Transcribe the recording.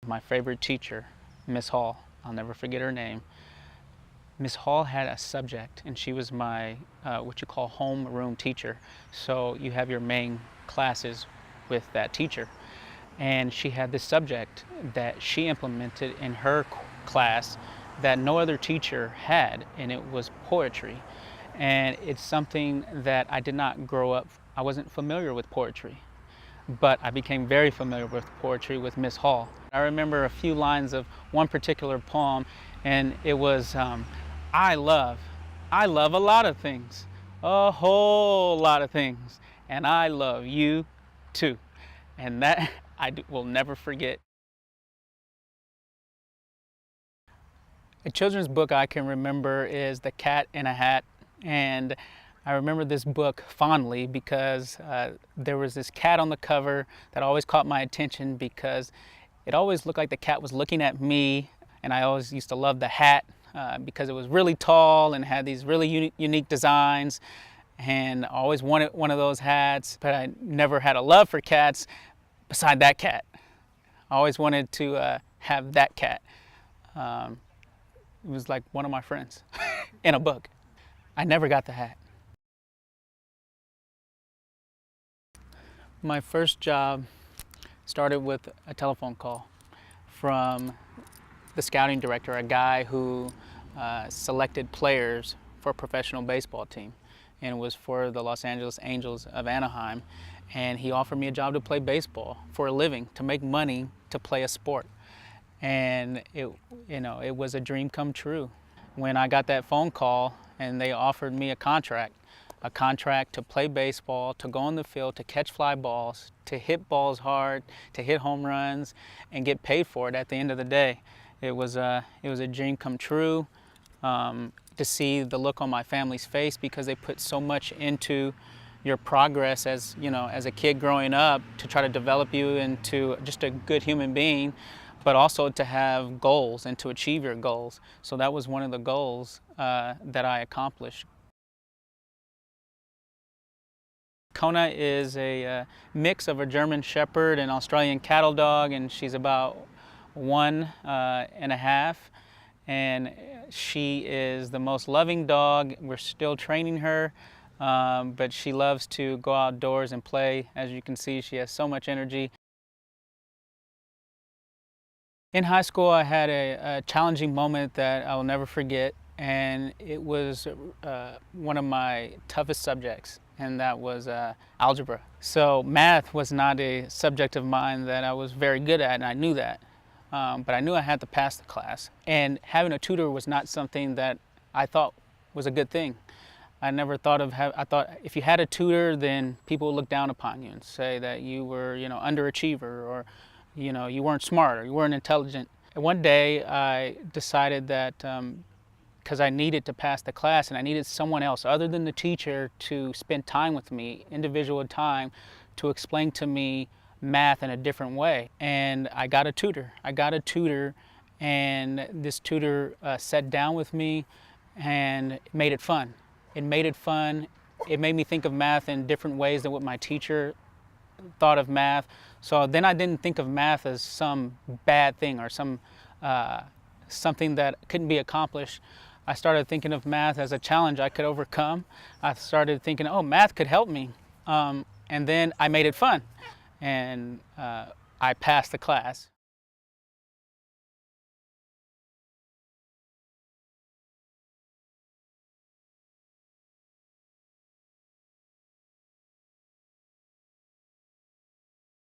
My favorite teacher, Miss Hall, I'll never forget her name. Miss Hall had a subject, and she was my what you call homeroom teacher. So you have your main classes with that teacher. And she had this subject that she implemented in her class that no other teacher had, and it was poetry. And it's something that I did not grow up, I wasn't familiar with poetry, but I became very familiar with poetry with Miss Hall. I remember a few lines of one particular poem, and it was, I love a lot of things, a whole lot of things, and I love you too. And that will never forget. A children's book I can remember is The Cat in a Hat, and I remember this book fondly because there was this cat on the cover that always caught my attention because it always looked like the cat was looking at me, and I always used to love the hat because it was really tall and had these really unique designs, and I always wanted one of those hats, but I never had a love for cats beside that cat. I always wanted to have that cat. It was like one of my friends in a book. I never got the hat. My first job started with a telephone call from the scouting director, a guy who selected players for a professional baseball team, and it was for the Los Angeles Angels of Anaheim. And he offered me a job to play baseball for a living, to make money to play a sport. And it was a dream come true. When I got that phone call and they offered me a contract to play baseball, to go on the field, to catch fly balls, to hit balls hard, to hit home runs, and get paid for it at the end of the day. It was a dream come true. To see the look on my family's face, because they put so much into your progress as a kid growing up, to try to develop you into just a good human being, but also to have goals and to achieve your goals. So that was one of the goals that I accomplished. Kona is a mix of a German Shepherd and Australian cattle dog, and she's about 1.5. And she is the most loving dog. We're still training her, but she loves to go outdoors and play. As you can see, she has so much energy. In high school, I had a challenging moment that I will never forget, and it was one of my toughest subjects, and that was algebra. So math was not a subject of mine that I was very good at, and I knew that. But I knew I had to pass the class. And having a tutor was not something that I thought was a good thing. I never thought of, I thought if you had a tutor, then people would look down upon you and say that you were, underachiever, or, you weren't smart, or you weren't intelligent. And one day I decided that because I needed to pass the class and I needed someone else other than the teacher to spend time with me, individual time, to explain to me math in a different way. And I got a tutor. And this tutor sat down with me and made it fun. It made me think of math in different ways than what my teacher thought of math. So then I didn't think of math as some bad thing or something that couldn't be accomplished. I started thinking of math as a challenge I could overcome. I started thinking, oh, math could help me. And then I made it fun. And I passed the class.